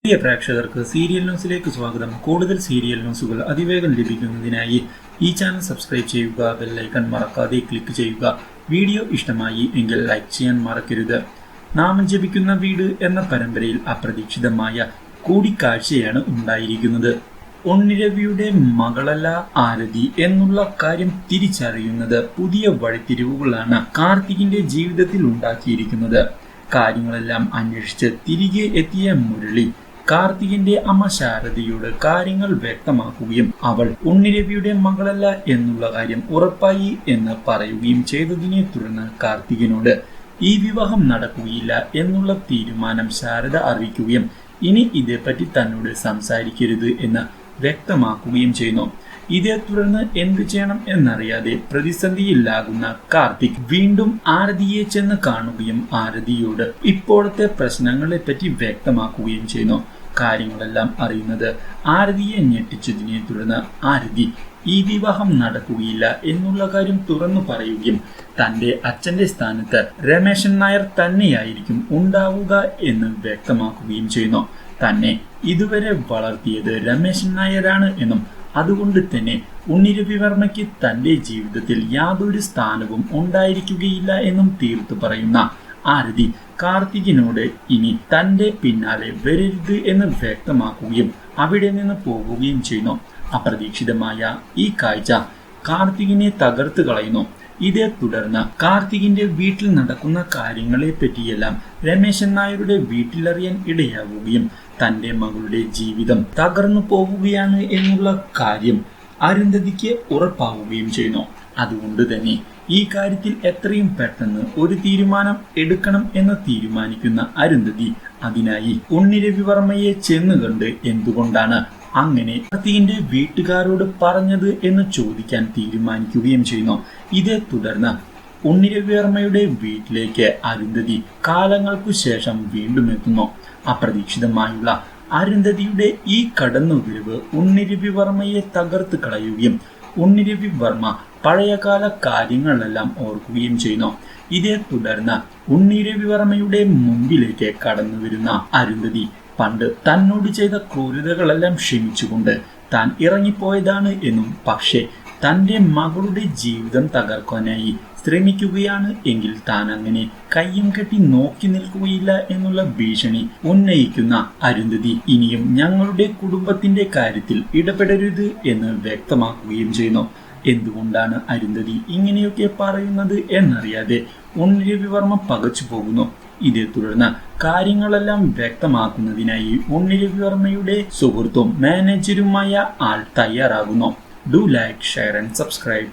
പ്രിയ പ്രേക്ഷകർക്ക് സീരിയൽ ന്യൂസിലേക്ക് സ്വാഗതം. കൂടുതൽ സീരിയൽ ന്യൂസുകൾ അതിവേഗം ലഭിക്കുന്നതിനായി ഈ ചാനൽ സബ്സ്ക്രൈബ് ചെയ്യുക, ബെല്ലൈക്കൺ മറക്കാതെ ക്ലിക്ക് ചെയ്യുക. വീഡിയോ ഇഷ്ടമായി എങ്കിൽ ലൈക്ക് ചെയ്യാൻ മറക്കരുത്. നാമം ജപിക്കുന്ന വീട് എന്ന പരമ്പരയിൽ അപ്രതീക്ഷിതമായ കൂടിക്കാഴ്ചയാണ് ഉണ്ടായിരിക്കുന്നത്. ഉണ്ണിരവിയുടെ മകളല്ല ആരതി എന്നുള്ള കാര്യം തിരിച്ചറിയുന്നത് പുതിയ വഴിത്തിരിവുകളാണ് കാർത്തികിന്റെ ജീവിതത്തിൽ ഉണ്ടാക്കിയിരിക്കുന്നത്. കാര്യങ്ങളെല്ലാം അന്വേഷിച്ച് തിരികെ എത്തിയ മുരളി കാർത്തികിന്റെ അമ്മ ശാരദയോട് കാര്യങ്ങൾ വ്യക്തമാക്കുകയും അവൾ ഉണ്ണിരവിയുടെ മകളല്ല എന്നുള്ള കാര്യം ഉറപ്പായി എന്ന് പറയുകയും ചെയ്തതിനെ തുടർന്ന് കാർത്തികിനോട് ഈ വിവാഹം നടക്കുകയില്ല എന്നുള്ള തീരുമാനം ശാരദ അറിയിക്കുകയും ഇനി ഇതേപ്പറ്റി തന്നോട് സംസാരിക്കരുത് എന്ന് വ്യക്തമാക്കുകയും ചെയ്യുന്നു. ഇതേ തുടർന്ന് എന്തു ചെയ്യണം എന്നറിയാതെ പ്രതിസന്ധിയിലാകുന്ന കാർത്തിക് വീണ്ടും ആരതിയെ ചെന്ന് കാണുകയും ആരതിയോട് ഇപ്പോഴത്തെ പ്രശ്നങ്ങളെ പറ്റി വ്യക്തമാക്കുകയും ചെയ്യുന്നു. കാര്യങ്ങളെല്ലാം അറിയുന്നത് ആരതിയെ ഞെട്ടിച്ചതിനെ തുടർന്ന് ആരതി ഈ വിവാഹം നടക്കുകയില്ല എന്നുള്ള കാര്യം തുറന്നു പറയുകയും തന്റെ അച്ഛന്റെ സ്ഥാനത്ത് രമേശൻ നായർ തന്നെയായിരിക്കും ഉണ്ടാവുക എന്ന് വ്യക്തമാക്കുകയും ചെയ്യുന്നു. തന്നെ ഇതുവരെ വളർത്തിയത് രമേശൻ നായരാണ് എന്നും അതുകൊണ്ട് തന്നെ ഉണ്ണിരവി വർമ്മയ്ക്ക് തന്റെ ജീവിതത്തിൽ യാതൊരു സ്ഥാനവും ഉണ്ടായിരിക്കുകയില്ല എന്നും തീർത്തു പറയുന്ന ആരതി കാർത്തികിനോട് ഇനി തന്റെ പിന്നാലെ വരരുത് എന്ന് വ്യക്തമാക്കുകയും അവിടെ നിന്ന് പോകുകയും ചെയ്യുന്നു. അപ്രതീക്ഷിതമായ ഈ കാഴ്ച കാർത്തികിനെ തകർത്ത് കളയുന്നു. ഇതേ തുടർന്ന് കാർത്തികിന്റെ വീട്ടിൽ നടക്കുന്ന കാര്യങ്ങളെ പറ്റിയെല്ലാം രമേശൻ നായരുടെ വീട്ടിലറിയാൻ ഇടയാവുകയും തന്റെ മകളുടെ ജീവിതം തകർന്നു പോവുകയാണ് എന്നുള്ള കാര്യം അരുന്ധതിക്ക് ഉറപ്പാവുകയും ചെയ്യുന്നു. അതുകൊണ്ട് തന്നെ ഈ കാര്യത്തിൽ എത്രയും പെട്ടെന്ന് ഒരു തീരുമാനം എടുക്കണം എന്ന് തീരുമാനിക്കുന്ന അരുന്ധതി അതിനായി ഉണ്ണിരവി വർമ്മയെ ചെന്ന് കണ്ട് എന്തുകൊണ്ടാണ് അങ്ങനെ കാർത്തികിന്റെ വീട്ടുകാരോട് പറഞ്ഞത് എന്ന് ചോദിക്കാൻ തീരുമാനിക്കുകയും ചെയ്യുന്നു. ഇതേ തുടർന്ന് ഉണ്ണിരവി വർമ്മയുടെ വീട്ടിലേക്ക് അരുന്ധതി കാലങ്ങൾക്കു ശേഷം വീണ്ടും എത്തുന്നു. അപ്രതീക്ഷിതമായുള്ള അരുന്ധതിയുടെ ഈ കടന്നുവരവ് ഉണ്ണിരവി വർമ്മയെ തകർത്ത് കളയുകയും ഉണ്ണിരവി വർമ്മ പഴയകാല കാര്യങ്ങളെല്ലാം ഓർക്കുകയും ചെയ്യുന്നു. ഇതേ തുടർന്ന് ഉണ്ണിരവി വർമ്മയുടെ മുമ്പിലേക്ക് കടന്നു വരുന്ന അരുന്ധതി പണ്ട് തന്നോട് ചെയ്ത ക്രൂരതകളെല്ലാം ക്ഷമിച്ചുകൊണ്ട് താൻ ഇറങ്ങിപ്പോയതാണ് എന്നും പക്ഷേ തന്റെ മകളുടെ ജീവിതം തകർക്കാനായി ശ്രമിക്കുകയാണ് എങ്കിൽ താൻ അങ്ങനെ കയ്യും കെട്ടി നോക്കി നിൽക്കുകയില്ല എന്നുള്ള ഭീഷണി ഉന്നയിക്കുന്ന അരുന്ധതി ഇനിയും ഞങ്ങളുടെ കുടുംബത്തിന്റെ കാര്യത്തിൽ ഇടപെടരുത് എന്ന് വ്യക്തമാക്കുകയും ചെയ്യുന്നു. എന്തുകൊണ്ടാണ് അരുന്ധതി ഇങ്ങനെയൊക്കെ പറയുന്നത് എന്നറിയാതെ ഉണ്ണിരവി വർമ്മ പകച്ചു പോകുന്നു. ഇതേ തുടർന്ന് കാര്യങ്ങളെല്ലാം വ്യക്തമാക്കുന്നതിനായി ഉണ്ണിരവി വർമ്മയുടെ സുഹൃത്തും മാനേജരുമായ ആൾ തയ്യാറാകുന്നു. Do like, share and subscribe.